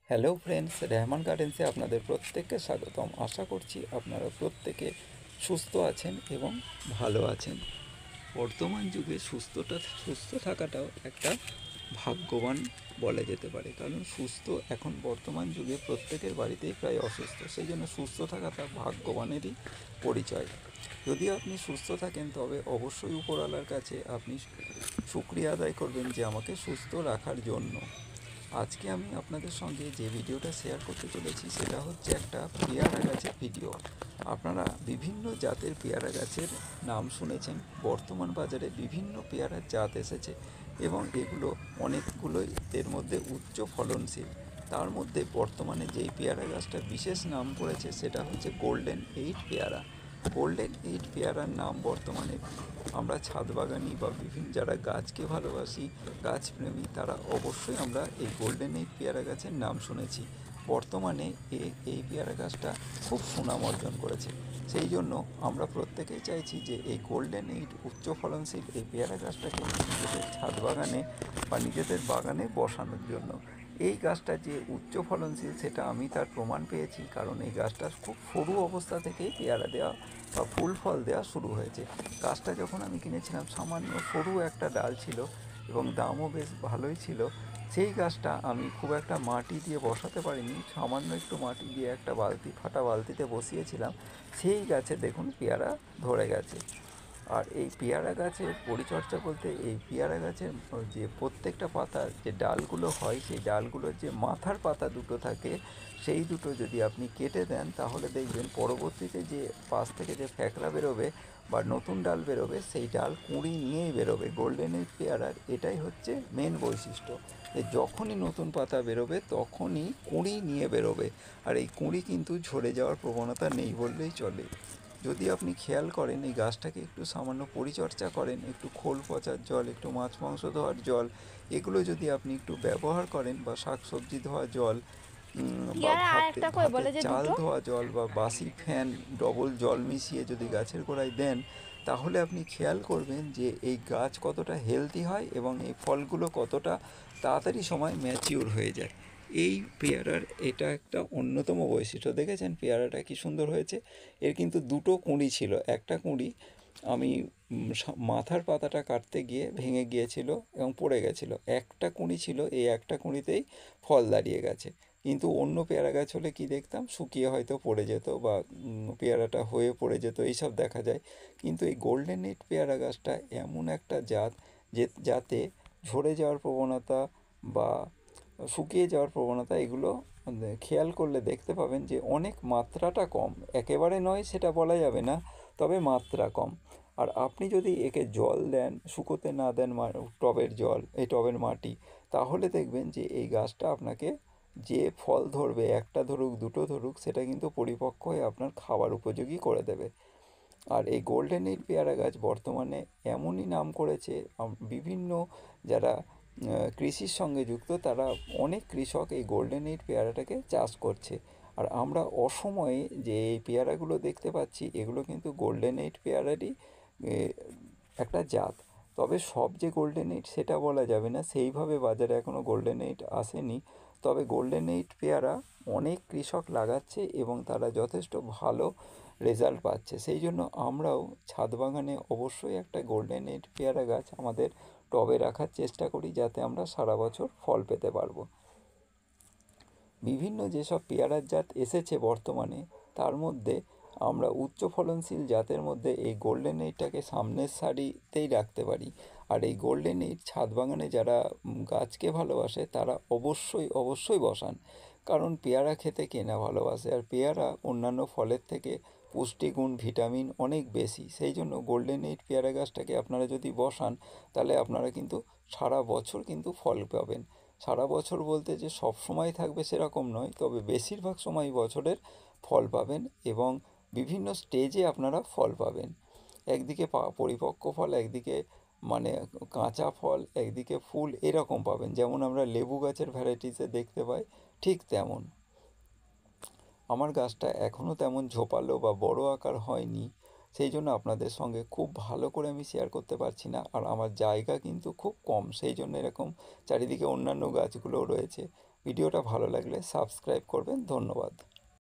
Hello friends, Rehman গার্ডেন্সে আপনাদের প্রত্যেককে স্বাগতম। আশা করছি আপনারা প্রত্যেকে সুস্থ আছেন এবং ভালো আছেন। বর্তমান যুগে সুস্থ থাকাটাও একটা ভাগ্যবান বলা যেতে পারে, কারণ সুস্থ এখন বর্তমান যুগে প্রত্যেকের বাড়িতেই প্রায় অসুস্থ, সেই জন্য সুস্থ থাকাটা ভাগ্যবানেরই পরিচয়। যদি আপনি সুস্থ থাকেন তবে অবশ্যই উপরওয়ালার কাছে আপনি শুকরিয়া আদায় করবেন যে আমাকে সুস্থ রাখার জন্য। আজকে আমি আপনাদের সঙ্গে যে ভিডিওটা শেয়ার করতে চলেছি সেটা হচ্ছে একটা পেয়ারা গাছের ভিডিও। আপনারা বিভিন্ন জাতের পেয়ারা গাছের নাম শুনেছেন। বর্তমান বাজারে বিভিন্ন পেয়ারার জাত এসেছে এবং এগুলো অনেকগুলোই এর মধ্যে উচ্চ ফলনশীল। তার মধ্যে বর্তমানে যেই পেয়ারা গাছটা বিশেষ নাম করেছে সেটা হচ্ছে গোল্ডেন এইট পেয়ারা। গোল্ডেন এইট পেয়ারার নাম বর্তমানে আমরা ছাদ বাগানি বা বিভিন্ন যারা গাছকে ভালোবাসি, গাছপ্রেমী, তারা অবশ্যই আমরা এই গোল্ডেন এইট পেয়ারা গাছের নাম শুনেছি। বর্তমানে এই পেয়ারা গাছটা খুব সুনাম অর্জন করেছে। সেই জন্য আমরা প্রত্যেকেই চাইছি যে এই গোল্ডেন এইট উচ্চ ফলনশীল এই পেয়ারা গাছটাকে নিজেদের ছাদ বাগানে বা নিজেদের বাগানে বসানোর জন্য। এই গাছটা যে উচ্চ ফলনশীল সেটা আমি তার প্রমাণ পেয়েছি, কারণ এই গাছটা খুব সরু অবস্থা থেকেই পেয়ারা দেওয়া বা ফুল ফল দেওয়া শুরু হয়েছে। গাছটা যখন আমি কিনেছিলাম সামান্য সরু একটা ডাল ছিল এবং দামও বেশ ভালোই ছিল। সেই গাছটা আমি খুব একটা মাটি দিয়ে বসাতে পারিনি, সামান্য একটু মাটি দিয়ে একটা ফাটা বালতিতে বসিয়েছিলাম। সেই গাছে দেখুন পেয়ারা ধরে গেছে। আর এই পেয়ারা গাছের পরিচর্যা বলতে এই পেয়ারা গাছের যে প্রত্যেকটা পাতার যে ডালগুলো হয় সেই ডালগুলোর যে মাথার পাতা দুটো থাকে সেই দুটো যদি আপনি কেটে দেন তাহলে দেখবেন পরবর্তীতে যে পাশ থেকে যে ফ্যাকড়া বেরোবে বা নতুন ডাল বেরোবে সেই ডাল কুঁড়ি নিয়েই বেরোবে। গোল্ডেন এইট পেয়ারার এটাই হচ্ছে মেন বৈশিষ্ট্য, যে যখনই নতুন পাতা বেরোবে তখনই কুঁড়ি নিয়ে বেরোবে। আর এই কুঁড়ি কিন্তু ঝরে যাওয়ার প্রবণতা নেই বললেই চলে। যদি আপনি খেয়াল করেন এই গাছটাকে একটু সামান্য পরিচর্যা করেন, একটু খোল পচার জল, একটু মাছ মাংস ধোয়ার জল, এগুলো যদি আপনি একটু ব্যবহার করেন, বা শাক সবজি ধোয়া জল, বা ইয়ারা আর একটা কই ভাতের বলে যে চাল দুটো। ধোয়া জল বা বাসি ফ্যান ডবল জল মিশিয়ে যদি গাছের গোড়ায় দেন, তাহলে আপনি খেয়াল করবেন যে এই গাছ কতটা হেলদি হয় এবং এই ফলগুলো কতটা তাড়াতাড়ি সময় ম্যাচিওর হয়ে যায়। এই পেয়ারার এটা একটা অন্যতম বৈশিষ্ট্য। দেখেছেন পেয়ারাটা কি সুন্দর হয়েছে। এর কিন্তু দুটো কুঁড়ি ছিল, একটা কুঁড়ি আমি মাথার পাতাটা কাটতে গিয়ে ভেঙে গিয়েছিল এবং পড়ে গেছিলো। একটা কুঁড়ি ছিল, এই একটা কুঁড়িতেই ফল দাঁড়িয়ে গেছে। কিন্তু অন্য পেয়ারা গাছ হলে কি দেখতাম, শুকিয়ে হয়তো পড়ে যেত বা পেয়ারাটা হয়ে পড়ে যেত, এইসব দেখা যায়। কিন্তু এই গোল্ডেন এইট পেয়ারা গাছটা এমন একটা জাত যে যাতে ঝরে যাওয়ার প্রবণতা বা শুকিয়ে যাওয়ার প্রবণতা এগুলো খেয়াল করলে দেখতে পাবেন যে অনেক মাত্রাটা কম, একেবারে নয় সেটা বলা যাবে না, তবে মাত্রা কম। আর আপনি যদি একে জল দেন, শুকোতে না দেন টবের জল, এই টবের মাটি, তাহলে দেখবেন যে এই গাছটা আপনাকে যে ফল ধরবে, একটা ধরুক দুটো ধরুক, সেটা কিন্তু পরিপক্ক হয়ে আপনার খাবার উপযোগী করে দেবে। আর এই গোল্ডেন এইট পেয়ারা গাছ বর্তমানে এমনই নাম করেছে, বিভিন্ন যারা কৃষির সঙ্গে যুক্ত তারা অনেক কৃষক এই গোল্ডেন এইট পেয়ারাটাকে চাষ করছে। আর আমরা অসময়ে যে এই পেয়ারাগুলো দেখতে পাচ্ছি এগুলো কিন্তু গোল্ডেন এইট পেয়ারারই একটা জাত। তবে সব যে গোল্ডেন এইট সেটা বলা যাবে না, সেইভাবে বাজারে এখনও গোল্ডেন এইট আসেনি। তবে গোল্ডেন এইট পেয়ারা অনেক কৃষক লাগাচ্ছে এবং তারা যথেষ্ট ভালো রেজাল্ট পাচ্ছে। সেই জন্য আমরাও ছাদ বাগানে অবশ্যই একটা গোল্ডেন এইট পেয়ারা গাছ আমাদের টবে রাখার চেষ্টা করি, যাতে আমরা সারা বছর ফল পেতে পারবো। বিভিন্ন যেসব পেয়ারার জাত এসেছে বর্তমানে, তার মধ্যে আমরা উচ্চ ফলনশীল জাতের মধ্যে এই গোল্ডেন এইটটাকে সামনের সারিতেই রাখতে পারি। আর এই গোল্ডেন এইট ছাদ বাগানে যারা গাছকে ভালোবাসে তারা অবশ্যই অবশ্যই বসান, কারণ পেয়ারা খেতে কে না ভালোবাসে। আর পেয়ারা অন্যান্য ফলের থেকে পুষ্টিগুণ, ভিটামিন অনেক বেশি। সেই জন্য গোল্ডেন এইট পেয়ারা গাছটাকে আপনারা যদি বসান তাহলে আপনারা কিন্তু সারা বছর কিন্তু ফল পাবেন। সারা বছর বলতে যে সব সময় থাকবে সেরকম নয়, তবে বেশিরভাগ সময় বছরের ফল পাবেন এবং বিভিন্ন স্টেজে আপনারা ফল পাবেন। একদিকে পরিপক্ক ফল, একদিকে মানে কাঁচা ফল, একদিকে ফুল, এরকম পাবেন। যেমন আমরা লেবু গাছের ভ্যারাইটিসে দেখতে পাই, ঠিক তেমন আমার গাছটা এখনও তেমন ঝোপালো বা বড় আকার হয়নি। সেই জন্য আপনাদের সঙ্গে খুব ভালো করে আমি শেয়ার করতে পারছি না। আর আমার জায়গা কিন্তু খুব কম, সেই জন্য এরকম চারিদিকে অন্যান্য গাছগুলোও রয়েছে। ভিডিওটা ভালো লাগলে সাবস্ক্রাইব করবেন। ধন্যবাদ।